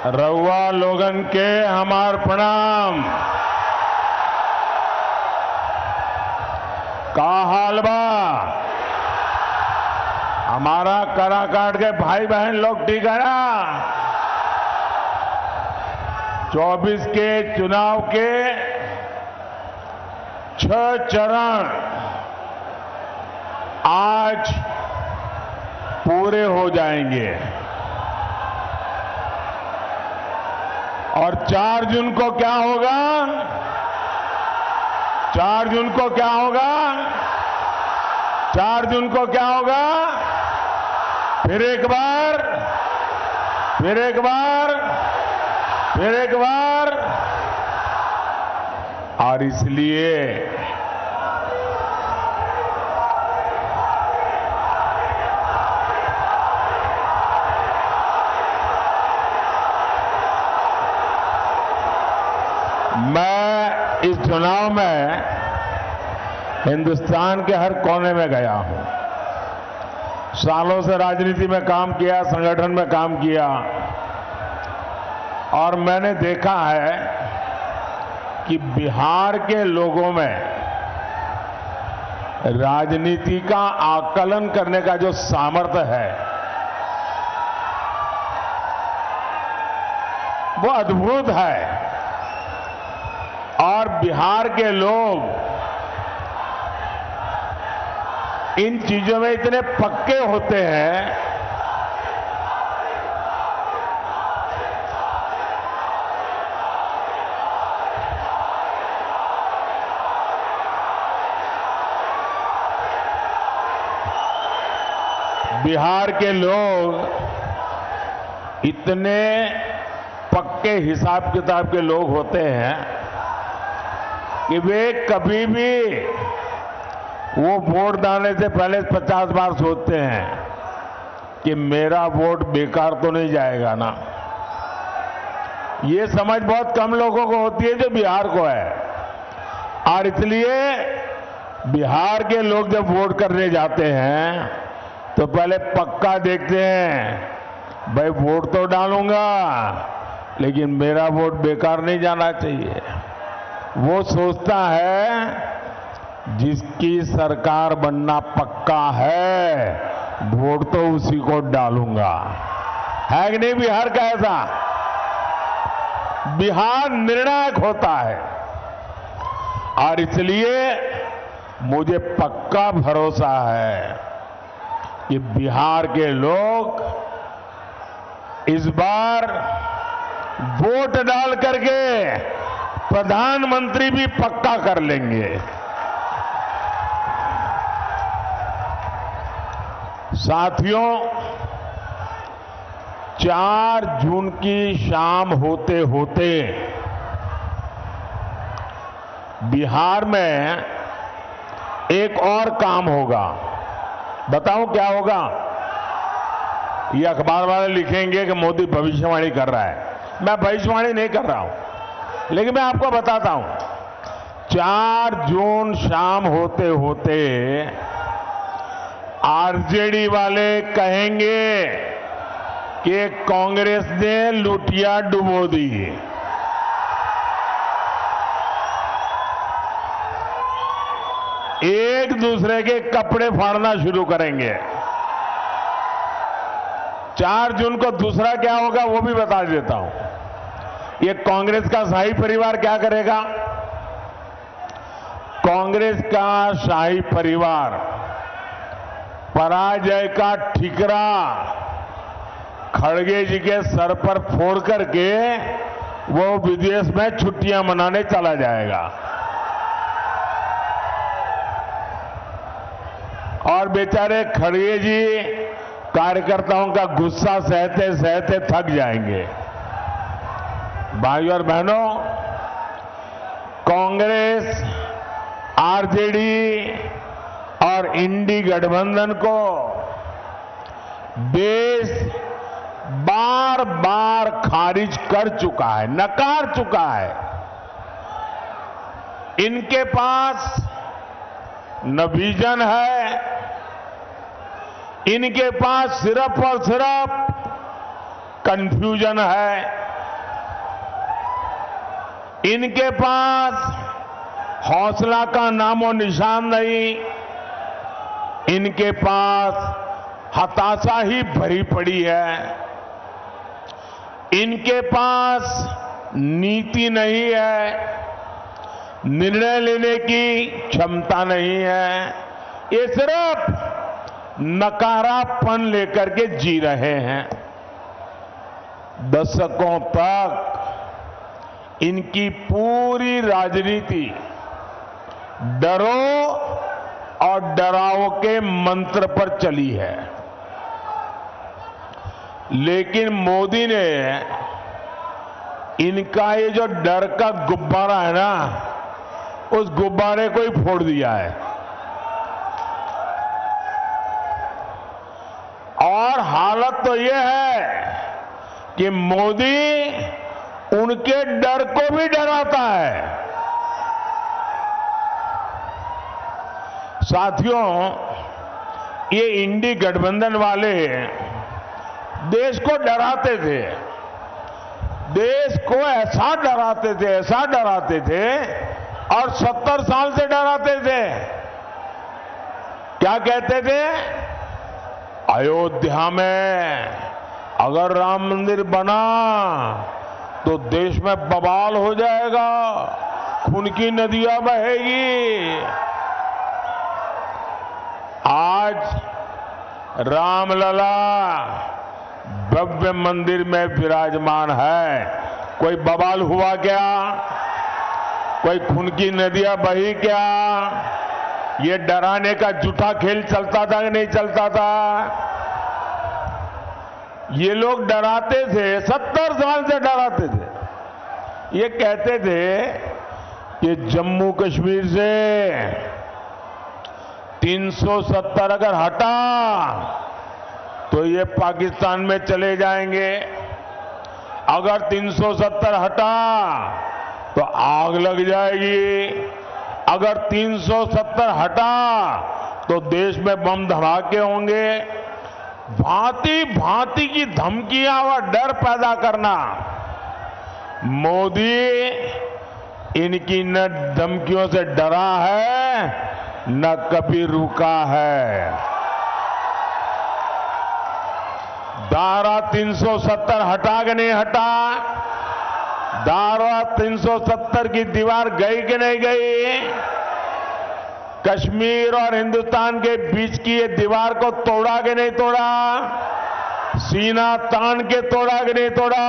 रउआ लोगन के हमार प्रणाम। का हाल बा? हमारा कराकाट के भाई बहन लोग ठीक है ना? 24 के चुनाव के 6 चरण आज पूरे हो जाएंगे और 4 जून को क्या होगा? 4 जून को क्या होगा? 4 जून को क्या होगा? फिर एक बार, फिर एक बार, फिर एक बार। और इसलिए मैं इस चुनाव में हिंदुस्तान के हर कोने में गया हूं। सालों से राजनीति में काम किया, संगठन में काम किया और मैंने देखा है कि बिहार के लोगों में राजनीति का आकलन करने का जो सामर्थ्य है वो अद्भुत है। और बिहार के लोग इन चीजों में इतने पक्के होते हैं बिहार के लोग इतने पक्के हिसाब किताब के लोग होते हैं कि वे कभी भी वो वोट डालने से पहले 50 बार सोचते हैं कि मेरा वोट बेकार तो नहीं जाएगा ना। ये समझ बहुत कम लोगों को होती है जो बिहार को है। और इसलिए बिहार के लोग जब वोट करने जाते हैं तो पहले पक्का देखते हैं, भाई वोट तो डालूंगा लेकिन मेरा वोट बेकार नहीं जाना चाहिए। वो सोचता है जिसकी सरकार बनना पक्का है वोट तो उसी को डालूंगा। है कि नहीं बिहार का ऐसा? बिहार निर्णायक होता है और इसलिए मुझे पक्का भरोसा है कि बिहार के लोग इस बार वोट डाल करके प्रधानमंत्री भी पक्का कर लेंगे। साथियों, 4 जून की शाम होते होते बिहार में एक और काम होगा। बताऊं क्या होगा? ये अखबार वाले लिखेंगे कि मोदी भविष्यवाणी कर रहा है। मैं भविष्यवाणी नहीं कर रहा हूं, लेकिन मैं आपको बताता हूं। 4 जून शाम होते होते आरजेडी वाले कहेंगे कि कांग्रेस ने लुटिया डुबो दी। एक दूसरे के कपड़े फाड़ना शुरू करेंगे। 4 जून को दूसरा क्या होगा वो भी बता देता हूं। ये कांग्रेस का शाही परिवार क्या करेगा? कांग्रेस का शाही परिवार पराजय का ठिकरा खड़गे जी के सर पर फोड़ करके वो विदेश में छुट्टियां मनाने चला जाएगा और बेचारे खड़गे जी कार्यकर्ताओं का गुस्सा सहते सहते थक जाएंगे। भाइयों और बहनों, कांग्रेस, आरजेडी और इंडी गठबंधन को देश बार बार खारिज कर चुका है, नकार चुका है। इनके पास न विजन है, इनके पास सिर्फ और सिर्फ कंफ्यूजन है। इनके पास हौसला का नामो निशान नहीं, इनके पास हताशा ही भरी पड़ी है, इनके पास नीति नहीं है, निर्णय लेने की क्षमता नहीं है, ये सिर्फ नकारापन लेकर के जी रहे हैं। दशकों तक इनकी पूरी राजनीति डरो और डराओ के मंत्र पर चली है, लेकिन मोदी ने इनका ये जो डर का गुब्बारा है ना, उस गुब्बारे को ही फोड़ दिया है और हालत तो ये है कि मोदी उनके डर को भी डराता है। साथियों, ये इंडी गठबंधन वाले देश को डराते थे, देश को ऐसा डराते थे और 70 साल से डराते थे। क्या कहते थे? अयोध्या में अगर राम मंदिर बना तो देश में बवाल हो जाएगा, खून की नदियां बहेगी। आज रामलला भव्य मंदिर में विराजमान है, कोई बवाल हुआ क्या? कोई खून की नदियां बही क्या? ये डराने का झूठा खेल चलता था कि नहीं चलता था? ये लोग डराते थे, 70 साल से डराते थे। ये कहते थे कि जम्मू कश्मीर से 370 अगर हटा तो ये पाकिस्तान में चले जाएंगे, अगर 370 हटा तो आग लग जाएगी, अगर 370 हटा तो देश में बम धमाके होंगे। भांति भांति की धमकियां और डर पैदा करना। मोदी इनकी न धमकियों से डरा है न कभी रुका है। धारा 370 हटा के नहीं हटा, धारा 370 की दीवार गई कि नहीं गई? कश्मीर और हिंदुस्तान के बीच की ये दीवार को तोड़ा कि नहीं तोड़ा? सीना तान के तोड़ा कि नहीं तोड़ा?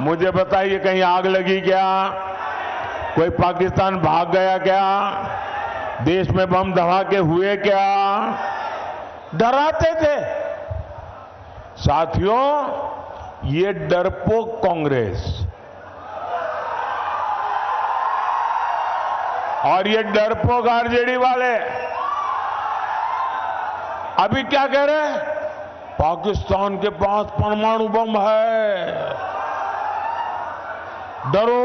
मुझे बताइए, कहीं आग लगी क्या? कोई पाकिस्तान भाग गया क्या? देश में बम धमाके हुए क्या? डराते थे। साथियों, ये डरपोक कांग्रेस और ये डरपोक आरजेडी वाले अभी क्या कह रहे हैं? पाकिस्तान के पास परमाणु बम है, डरो,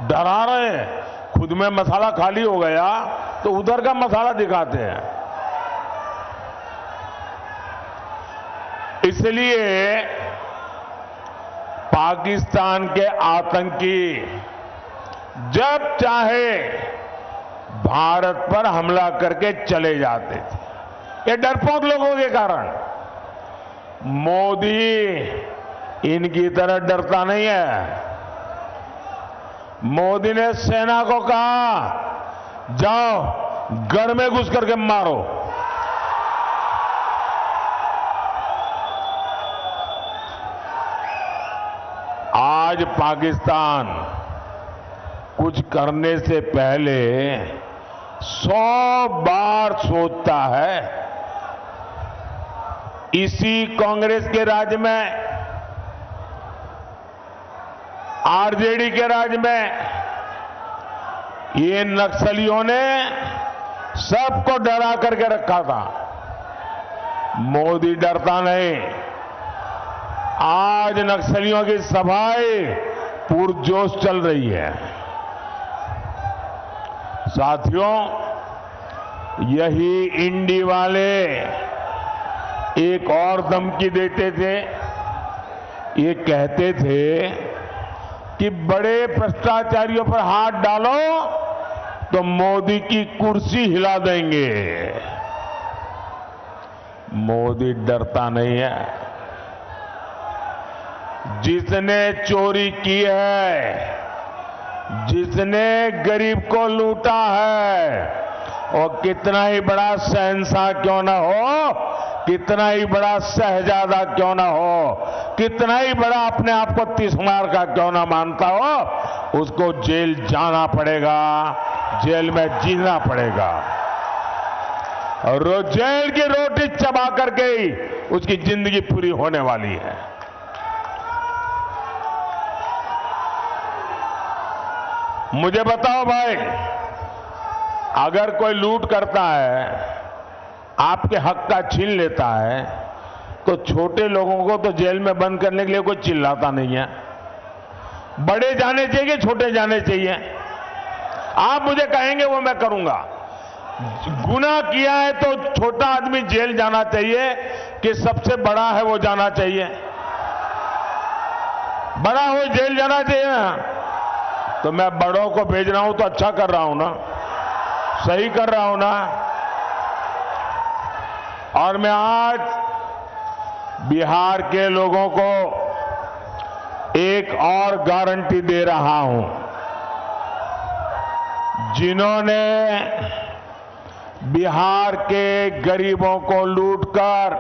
डरा रहे हैं। खुद में मसाला खाली हो गया तो उधर का मसाला दिखाते हैं। इसलिए पाकिस्तान के आतंकी जब चाहे भारत पर हमला करके चले जाते थे, ये डरपोक लोगों के कारण। मोदी इनकी तरह डरता नहीं है। मोदी ने सेना को कहा, जाओ गढ़ में घुस करके मारो। आज पाकिस्तान कुछ करने से पहले 100 बार सोचता है। इसी कांग्रेस के राज में, आरजेडी के राज में ये नक्सलियों ने सबको डरा करके रखा था। मोदी डरता नहीं। आज नक्सलियों की सफाई पुरजोश चल रही है। साथियों, यही इंडी वाले एक और धमकी देते थे। ये कहते थे कि बड़े भ्रष्टाचारियों पर हाथ डालो तो मोदी की कुर्सी हिला देंगे। मोदी डरता नहीं है। जिसने चोरी की है, जिसने गरीब को लूटा है, और कितना ही बड़ा शहंशाह क्यों ना हो, कितना ही बड़ा शहजादा क्यों ना हो, कितना ही बड़ा अपने आप को तिस्मार का क्यों ना मानता हो, उसको जेल जाना पड़ेगा, जेल में जीना पड़ेगा। और जेल की रोटी चबा करके ही उसकी जिंदगी पूरी होने वाली है। मुझे बताओ भाई, अगर कोई लूट करता है, आपके हक का छीन लेता है, तो छोटे लोगों को तो जेल में बंद करने के लिए कोई चिल्लाता नहीं है। बड़े जाने चाहिए, छोटे जाने चाहिए। आप मुझे कहेंगे वो मैं करूंगा। गुनाह किया है तो छोटा आदमी जेल जाना चाहिए कि सबसे बड़ा है वो जाना चाहिए? बड़ा हो जेल जाना चाहिए ना। तो मैं बड़ों को भेज रहा हूं तो अच्छा कर रहा हूं ना, सही कर रहा हूं ना। और मैं आज बिहार के लोगों को एक और गारंटी दे रहा हूं। जिन्होंने बिहार के गरीबों को लूटकर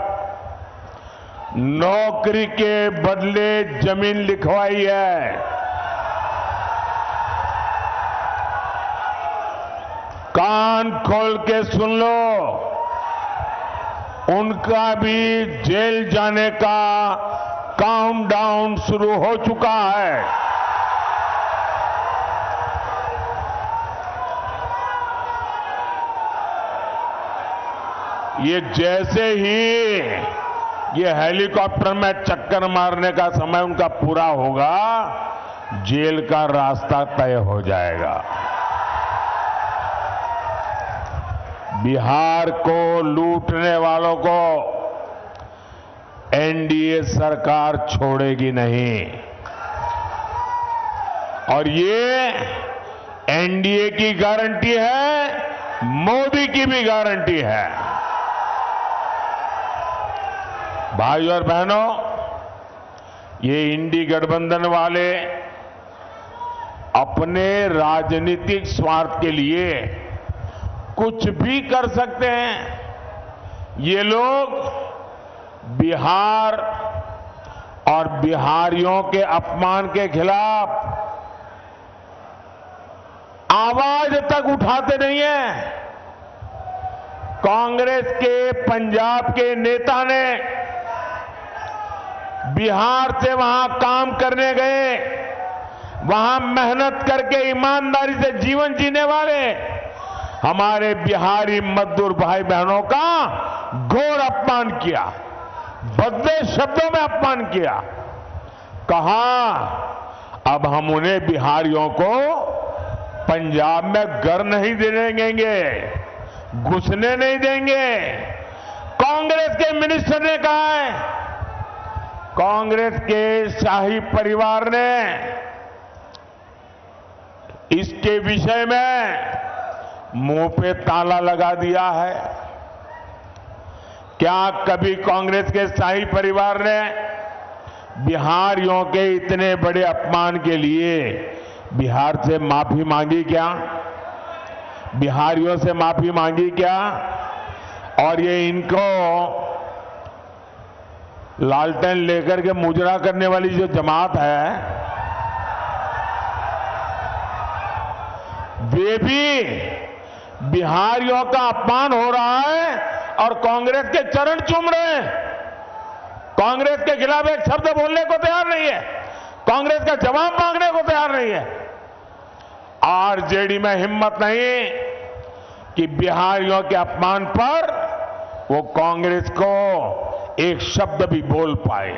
नौकरी के बदले जमीन लिखवाई है, कान खोल के सुन लो, उनका भी जेल जाने का काउंटडाउन शुरू हो चुका है। ये जैसे ही ये हेलीकॉप्टर में चक्कर मारने का समय उनका पूरा होगा, जेल का रास्ता तय हो जाएगा। बिहार को लूटने वालों को एनडीए सरकार छोड़ेगी नहीं। और ये एनडीए की गारंटी है, मोदी की भी गारंटी है। भाइयों और बहनों, ये इंडी गठबंधन वाले अपने राजनीतिक स्वार्थ के लिए कुछ भी कर सकते हैं। ये लोग बिहार और बिहारियों के अपमान के खिलाफ आवाज तक उठाते नहीं है। कांग्रेस के पंजाब के नेता ने बिहार से वहां काम करने गए, वहां मेहनत करके ईमानदारी से जीवन जीने वाले हमारे बिहारी मजदूर भाई बहनों का घोर अपमान किया, भद्दे शब्दों में अपमान किया। कहा अब हम उन्हें बिहारियों को पंजाब में घर नहीं देने देंगे, घुसने नहीं देंगे। कांग्रेस के मिनिस्टर ने कहा है, कांग्रेस के शाही परिवार ने इसके विषय में मुंह पे ताला लगा दिया है। क्या कभी कांग्रेस के शाही परिवार ने बिहारियों के इतने बड़े अपमान के लिए बिहार से माफी मांगी क्या? बिहारियों से माफी मांगी क्या? और ये इनको लालटेन लेकर के मुजरा करने वाली जो जमात है, वे भी बिहारियों का अपमान हो रहा है और कांग्रेस के चरण चूम रहे हैं। कांग्रेस के खिलाफ एक शब्द बोलने को तैयार नहीं है, कांग्रेस का जवाब मांगने को तैयार नहीं है। आरजेडी में हिम्मत नहीं कि बिहारियों के अपमान पर वो कांग्रेस को एक शब्द भी बोल पाए।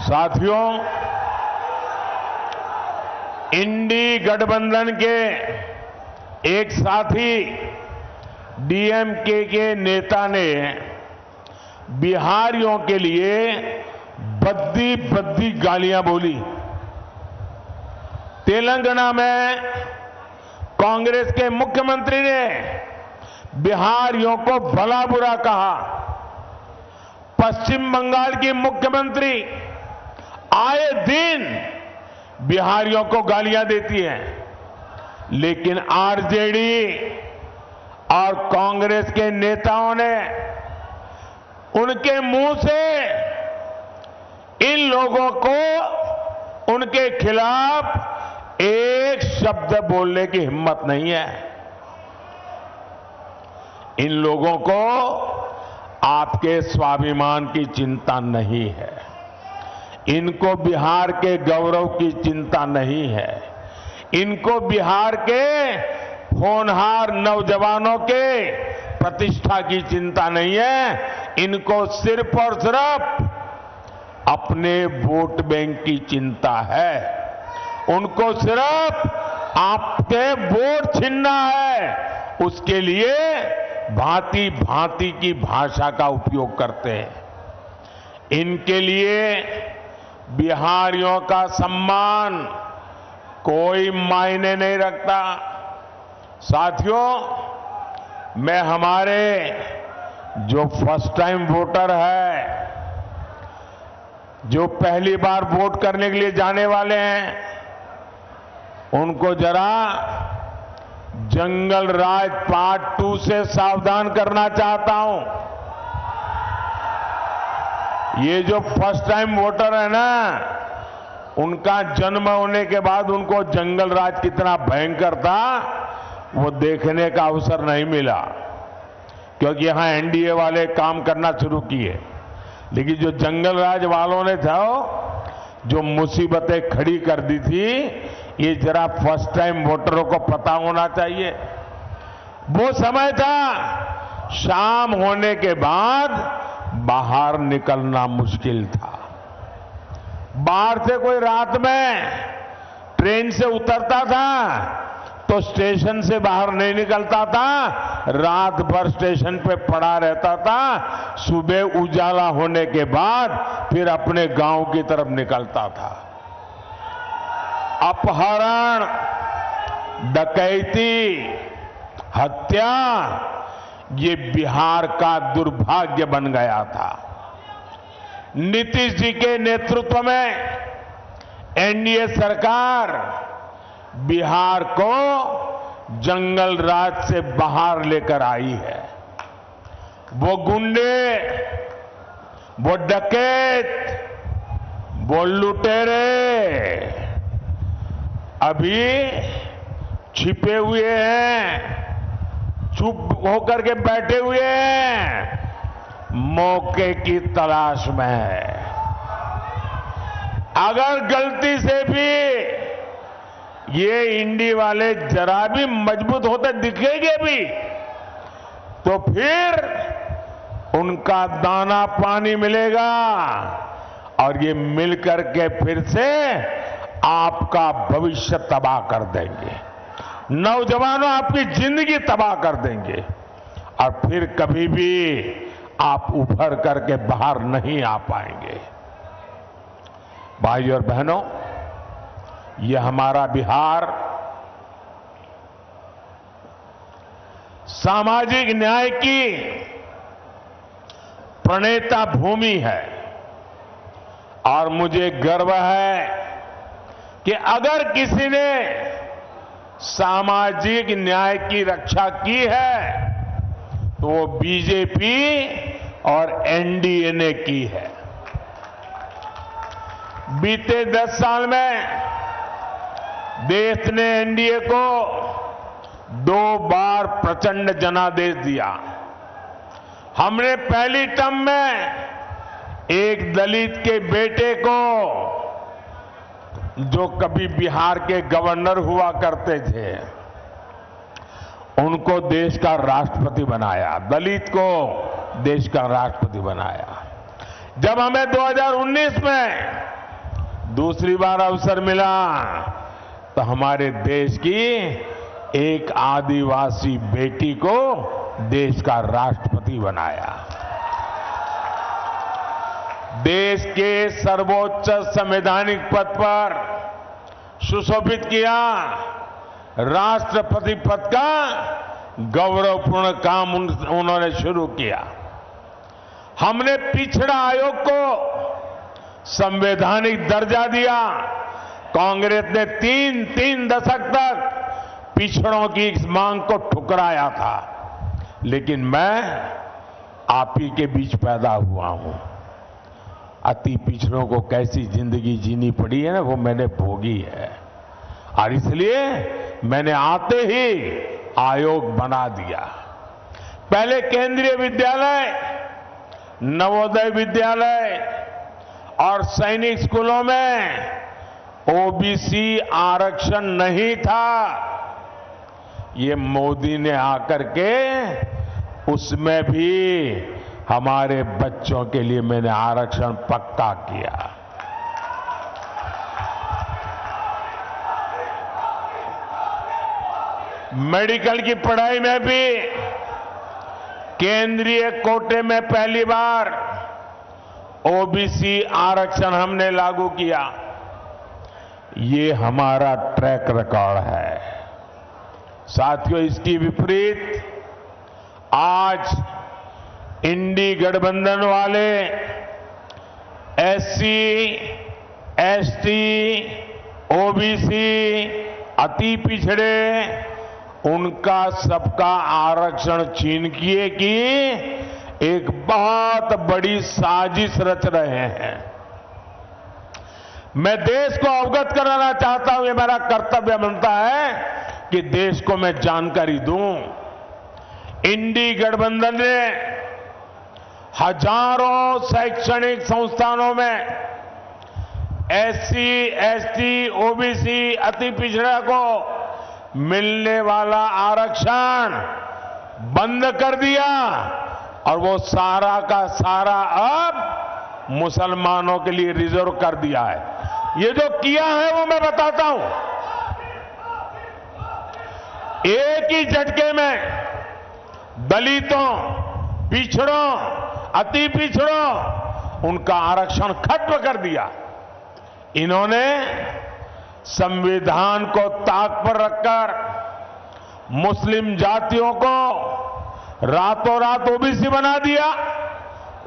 साथियों, इंडी गठबंधन के एक साथी डीएमके के नेता ने बिहारियों के लिए बद्दी बद्दी गालियां बोली। तेलंगाना में कांग्रेस के मुख्यमंत्री ने बिहारियों को भला बुरा कहा। पश्चिम बंगाल की मुख्यमंत्री आए दिन बिहारियों को गालियां देती है, लेकिन आरजेडी और कांग्रेस के नेताओं ने उनके मुंह से इन लोगों को उनके खिलाफ एक शब्द बोलने की हिम्मत नहीं है। इन लोगों को आपके स्वाभिमान की चिंता नहीं है, इनको बिहार के गौरव की चिंता नहीं है, इनको बिहार के होनहार नौजवानों के प्रतिष्ठा की चिंता नहीं है। इनको सिर्फ और सिर्फ अपने वोट बैंक की चिंता है। उनको सिर्फ आपके वोट छीनना है, उसके लिए भांति भांति की भाषा का उपयोग करते हैं। इनके लिए बिहारियों का सम्मान कोई मायने नहीं रखता। साथियों, मैं हमारे जो फर्स्ट टाइम वोटर है, जो पहली बार वोट करने के लिए जाने वाले हैं, उनको जरा जंगल राज पार्ट 2 से सावधान करना चाहता हूं। ये जो फर्स्ट टाइम वोटर है ना, उनका जन्म होने के बाद उनको जंगल राज कितना भयंकर था वो देखने का अवसर नहीं मिला, क्योंकि यहां एनडीए वाले काम करना शुरू किए। लेकिन जो जंगल राज वालों ने था, जो मुसीबतें खड़ी कर दी थी, ये जरा फर्स्ट टाइम वोटरों को पता होना चाहिए। वो समय था शाम होने के बाद बाहर निकलना मुश्किल था। बाहर से कोई रात में ट्रेन से उतरता था तो स्टेशन से बाहर नहीं निकलता था, रात भर स्टेशन पे पड़ा रहता था। सुबह उजाला होने के बाद फिर अपने गांव की तरफ निकलता था। अपहरण, डकैती, हत्या, ये बिहार का दुर्भाग्य बन गया था। नीतीश जी के नेतृत्व में एनडीए सरकार बिहार को जंगल राज से बाहर लेकर आई है। वो गुंडे, वो डकैत, वो लुटेरे अभी छिपे हुए हैं, चुप होकर के बैठे हुए हैं, मौके की तलाश में है। अगर गलती से भी ये इंडी वाले जरा भी मजबूत होते दिखेंगे भी, तो फिर उनका दाना पानी मिलेगा और ये मिलकर के फिर से आपका भविष्य तबाह कर देंगे। नौजवानों, आपकी जिंदगी तबाह कर देंगे और फिर कभी भी आप उभर करके बाहर नहीं आ पाएंगे। भाइयों और बहनों, ये हमारा बिहार सामाजिक न्याय की प्रणेता भूमि है और मुझे गर्व है कि अगर किसी ने सामाजिक न्याय की रक्षा की है तो वो बीजेपी और एनडीए ने की है। बीते 10 साल में देश ने एनडीए को 2 बार प्रचंड जनादेश दिया। हमने पहली टर्म में एक दलित के बेटे को, जो कभी बिहार के गवर्नर हुआ करते थे, उनको देश का राष्ट्रपति बनाया, दलित को देश का राष्ट्रपति बनाया। जब हमें 2019 में दूसरी बार अवसर मिला तो हमारे देश की एक आदिवासी बेटी को देश का राष्ट्रपति बनाया। देश के सर्वोच्च संवैधानिक पद पर सुशोभित किया। राष्ट्रपति पद का गौरवपूर्ण काम उन्होंने शुरू किया। हमने पिछड़ा आयोग को संवैधानिक दर्जा दिया। कांग्रेस ने तीन दशक तक पिछड़ों की इस मांग को ठुकराया था, लेकिन मैं आप ही के बीच पैदा हुआ हूं। अति पिछड़ों को कैसी जिंदगी जीनी पड़ी है ना, वो मैंने भोगी है, और इसलिए मैंने आते ही आयोग बना दिया। पहले केंद्रीय विद्यालय, नवोदय विद्यालय और सैनिक स्कूलों में ओबीसी आरक्षण नहीं था। ये मोदी ने आकर के उसमें भी हमारे बच्चों के लिए मैंने आरक्षण पक्का किया। मेडिकल की पढ़ाई में भी केंद्रीय कोटे में पहली बार ओबीसी आरक्षण हमने लागू किया। ये हमारा ट्रैक रिकॉर्ड है। साथियों, इसकी विपरीत आज इंडी गठबंधन वाले एससी, एसटी, ओबीसी, अति पिछड़े, उनका सबका आरक्षण छीन किए कि एक बहुत बड़ी साजिश रच रहे हैं। मैं देश को अवगत कराना चाहता हूं, ये मेरा कर्तव्य बनता है कि देश को मैं जानकारी दूं। इंडी गठबंधन ने हजारों शैक्षणिक संस्थानों में एससी, एसटी, ओबीसी, अति पिछड़ा को मिलने वाला आरक्षण बंद कर दिया, और वो सारा का सारा अब मुसलमानों के लिए रिजर्व कर दिया है। ये जो किया है वो मैं बताता हूं। एक ही झटके में दलितों, पिछड़ों, अति पिछड़ों, उनका आरक्षण खत्म कर दिया। इन्होंने संविधान को ताक पर रखकर मुस्लिम जातियों को रातों रात ओबीसी बना दिया,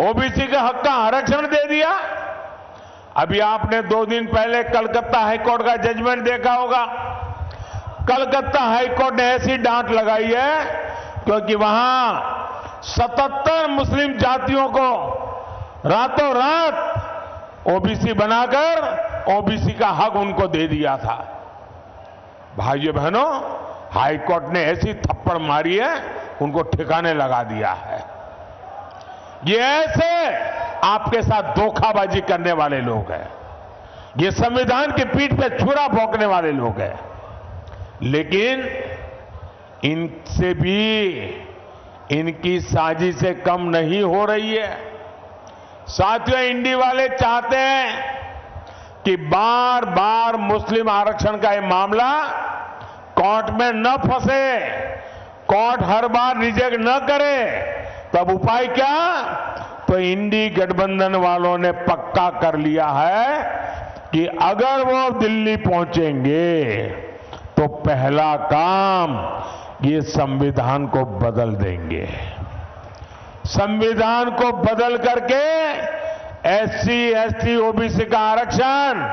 ओबीसी के हक का आरक्षण दे दिया। अभी आपने 2 दिन पहले कलकत्ता हाईकोर्ट का जजमेंट देखा होगा। कलकत्ता हाईकोर्ट ने ऐसी डांट लगाई है क्योंकि वहां 77 मुस्लिम जातियों को रातों रात ओबीसी बनाकर ओबीसी का हक उनको दे दिया था। भाइयों बहनों, हाईकोर्ट ने ऐसी थप्पड़ मारी है, उनको ठिकाने लगा दिया है। ये ऐसे आपके साथ धोखाबाजी करने वाले लोग हैं। ये संविधान की पीठ पे छुरा भोंकने वाले लोग हैं। लेकिन इनसे भी इनकी साजिशें कम नहीं हो रही है। साथियों, इंडी वाले चाहते हैं कि बार बार मुस्लिम आरक्षण का ये मामला कोर्ट में न फंसे, कोर्ट हर बार रिजेक्ट न करे। तब उपाय क्या? तो इंडी गठबंधन वालों ने पक्का कर लिया है कि अगर वो दिल्ली पहुंचेंगे तो पहला काम ये संविधान को बदल देंगे। संविधान को बदल करके एससी, एसटी, ओबीसी का आरक्षण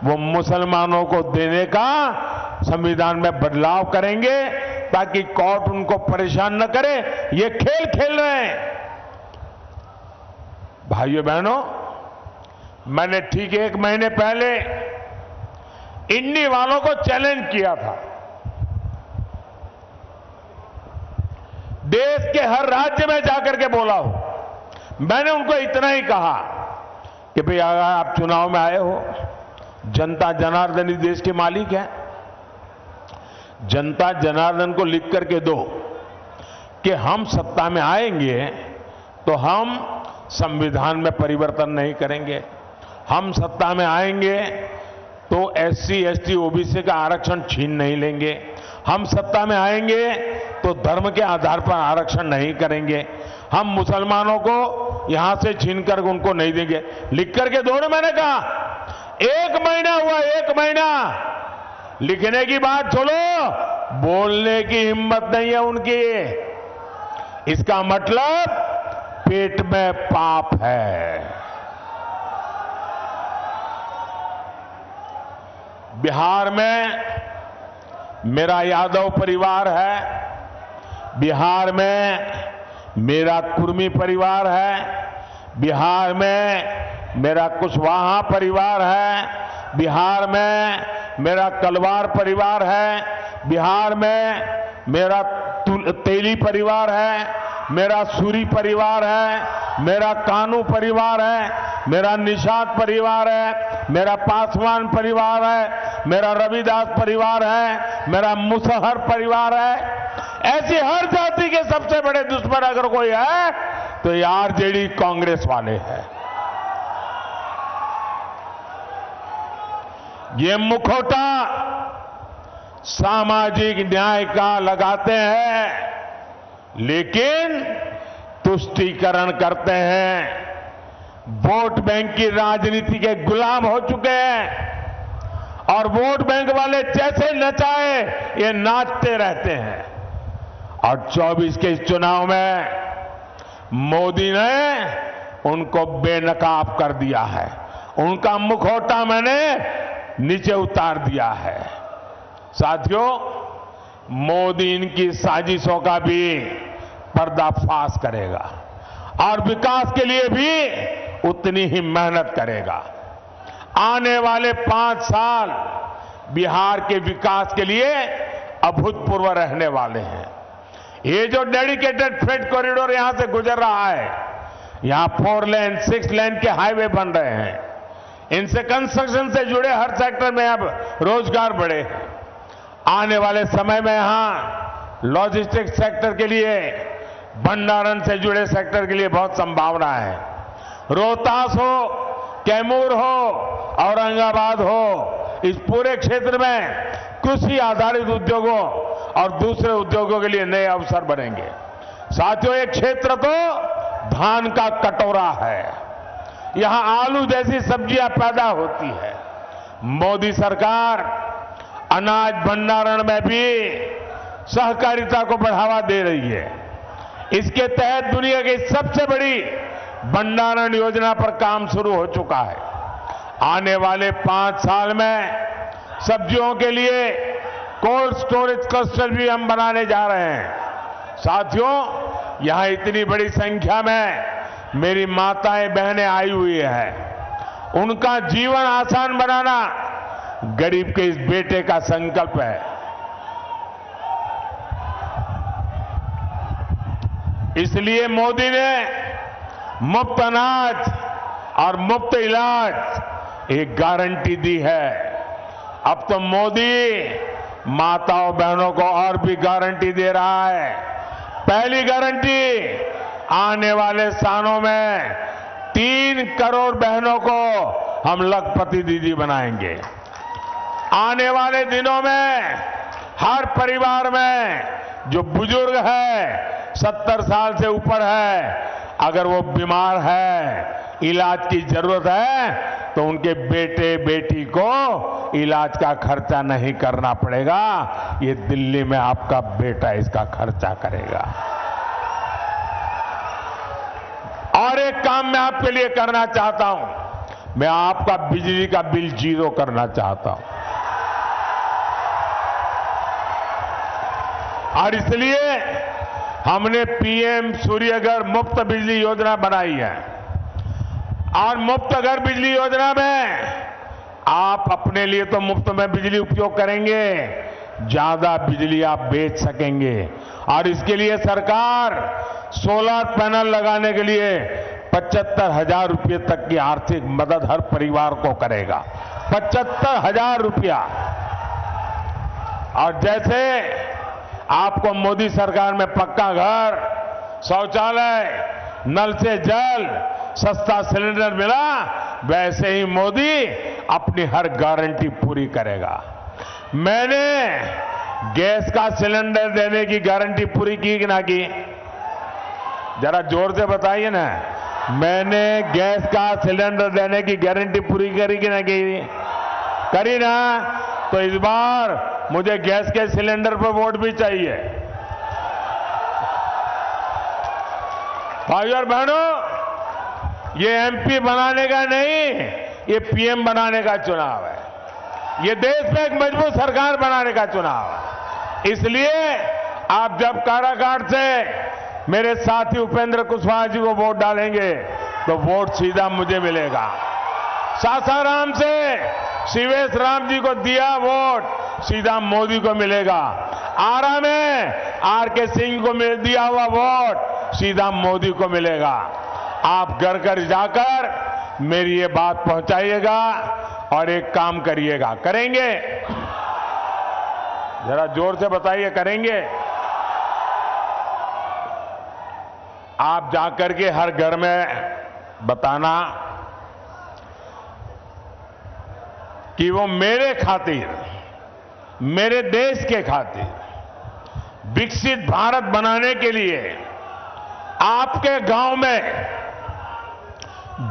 वो मुसलमानों को देने का संविधान में बदलाव करेंगे ताकि कोर्ट उनको परेशान न करे। ये खेल खेल रहे हैं। भाइयों बहनों, मैंने ठीक 1 महीने पहले इंडी वालों को चैलेंज किया था। देश के हर राज्य में जाकर के बोला हूं। मैंने उनको इतना ही कहा कि भाई अगर आप चुनाव में आए हो, जनता जनार्दन ही देश के मालिक है। जनता जनार्दन को लिख करके दो कि हम सत्ता में आएंगे तो हम संविधान में परिवर्तन नहीं करेंगे। हम सत्ता में आएंगे तो एससी, एसटी, ओबीसी का आरक्षण छीन नहीं लेंगे। हम सत्ता में आएंगे तो धर्म के आधार पर आरक्षण नहीं करेंगे। हम मुसलमानों को यहां से छीनकर उनको नहीं देंगे। लिख करके दो ना, मैंने कहा 1 महीना हुआ, 1 महीना लिखने की बात छोड़ो, बोलने की हिम्मत नहीं है उनकी। इसका मतलब पेट में पाप है। बिहार में मेरा यादव परिवार है, बिहार में मेरा कुर्मी परिवार है, बिहार में मेरा कुशवाहा परिवार है, बिहार में मेरा कलवार परिवार है, बिहार में मेरा तेली परिवार है, मेरा सूरी परिवार है, मेरा कानू परिवार है, मेरा निषाद परिवार है, मेरा पासवान परिवार है, मेरा रविदास परिवार है, मेरा मुसहर परिवार है। ऐसी हर जाति के सबसे बड़े दुश्मन अगर कोई है तो ये आरजेडी कांग्रेस वाले हैं। ये मुखौटा सामाजिक न्याय का लगाते हैं, लेकिन तुष्टीकरण करते हैं। वोट बैंक की राजनीति के गुलाम हो चुके हैं और वोट बैंक वाले जैसे नचाए ये नाचते रहते हैं। और 24 के इस चुनाव में मोदी ने उनको बेनकाब कर दिया है, उनका मुखौटा मैंने नीचे उतार दिया है। साथियों, मोदी इनकी साजिशों का भी पर्दाफाश करेगा और विकास के लिए भी उतनी ही मेहनत करेगा। आने वाले 5 साल बिहार के विकास के लिए अभूतपूर्व रहने वाले हैं। ये जो डेडिकेटेड फ्रेट कॉरिडोर यहां से गुजर रहा है, यहां 4 लेन 6 लेन के हाईवे बन रहे हैं, इनसे कंस्ट्रक्शन से जुड़े हर सेक्टर में अब रोजगार बढ़े हैं। आने वाले समय में यहां लॉजिस्टिक्स सेक्टर के लिए, भंडारण से जुड़े सेक्टर के लिए बहुत संभावना है। रोहतास हो, कैमूर हो, औरंगाबाद हो, इस पूरे क्षेत्र में कृषि आधारित उद्योगों और दूसरे उद्योगों के लिए नए अवसर बनेंगे। साथियों, ये क्षेत्र तो धान का कटोरा है, यहां आलू जैसी सब्जियां पैदा होती है। मोदी सरकार अनाज भंडारण में भी सहकारिता को बढ़ावा दे रही है। इसके तहत दुनिया की सबसे बड़ी भंडारण योजना पर काम शुरू हो चुका है। आने वाले 5 साल में सब्जियों के लिए कोल्ड स्टोरेज क्लस्टर भी हम बनाने जा रहे हैं। साथियों, यहां इतनी बड़ी संख्या में मेरी माताएं बहनें आई हुई हैं। उनका जीवन आसान बनाना गरीब के इस बेटे का संकल्प है। इसलिए मोदी ने मुफ्त अनाज और मुफ्त इलाज एक गारंटी दी है। अब तो मोदी माताओं बहनों को और भी गारंटी दे रहा है। पहली गारंटी, आने वाले सालों में 3 करोड़ बहनों को हम लखपति दीदी बनाएंगे। आने वाले दिनों में हर परिवार में जो बुजुर्ग है, 70 साल से ऊपर है, अगर वो बीमार है, इलाज की जरूरत है, तो उनके बेटे बेटी को इलाज का खर्चा नहीं करना पड़ेगा। ये दिल्ली में आपका बेटा इसका खर्चा करेगा। और एक काम मैं आपके लिए करना चाहता हूं, मैं आपका बिजली का बिल 0 करना चाहता हूं। और इसलिए हमने पीएम सूर्यघर मुफ्त बिजली योजना बनाई है। और मुफ्त घर बिजली योजना में आप अपने लिए तो मुफ्त में बिजली उपयोग करेंगे, ज्यादा बिजली आप बेच सकेंगे। और इसके लिए सरकार सोलर पैनल लगाने के लिए 75,000 रुपये तक की आर्थिक मदद हर परिवार को करेगा। 75,000 रुपया। और जैसे आपको मोदी सरकार में पक्का घर, शौचालय, नल से जल, सस्ता सिलेंडर मिला, वैसे ही मोदी अपनी हर गारंटी पूरी करेगा। मैंने गैस का सिलेंडर देने की गारंटी पूरी की कि ना की? जरा जोर से बताइए ना। मैंने गैस का सिलेंडर देने की गारंटी पूरी करी कि नहीं करी ना? तो इस बार मुझे गैस के सिलेंडर पर वोट भी चाहिए। भाइयों और बहनों, ये एमपी बनाने का नहीं, ये पीएम बनाने का चुनाव है। ये देश में एक मजबूत सरकार बनाने का चुनाव है। इसलिए आप जब काराकाट से मेरे साथी उपेंद्र कुशवाहा जी को वोट डालेंगे तो वोट सीधा मुझे मिलेगा। सासाराम से शिवेश राम जी को दिया वोट सीधा मोदी को मिलेगा। आरा में आरके सिंह को दिया हुआ वोट सीधा मोदी को मिलेगा। आप घर घर जाकर मेरी ये बात पहुंचाइएगा और एक काम करिएगा। करेंगे? जरा जोर से बताइए, करेंगे? आप जाकर के हर घर में बताना कि वो मेरे खातिर, मेरे देश के खातिर विकसित भारत बनाने के लिए आपके गांव में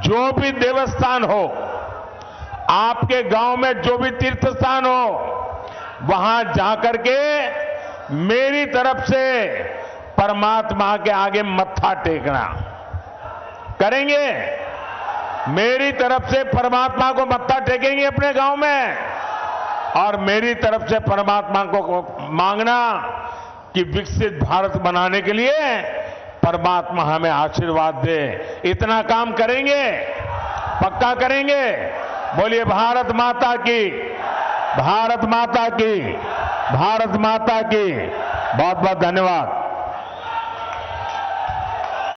जो भी देवस्थान हो, आपके गांव में जो भी तीर्थ स्थान हो, वहां जाकर के मेरी तरफ से परमात्मा के आगे मत्था टेकना। करेंगे? मेरी तरफ से परमात्मा को मत्था टेकेंगे अपने गांव में, और मेरी तरफ से परमात्मा को मांगना कि विकसित भारत बनाने के लिए परमात्मा हमें आशीर्वाद दे। इतना काम करेंगे? पक्का करेंगे? बोलिए भारत माता की, भारत माता की, भारत माता की। बहुत बहुत धन्यवाद।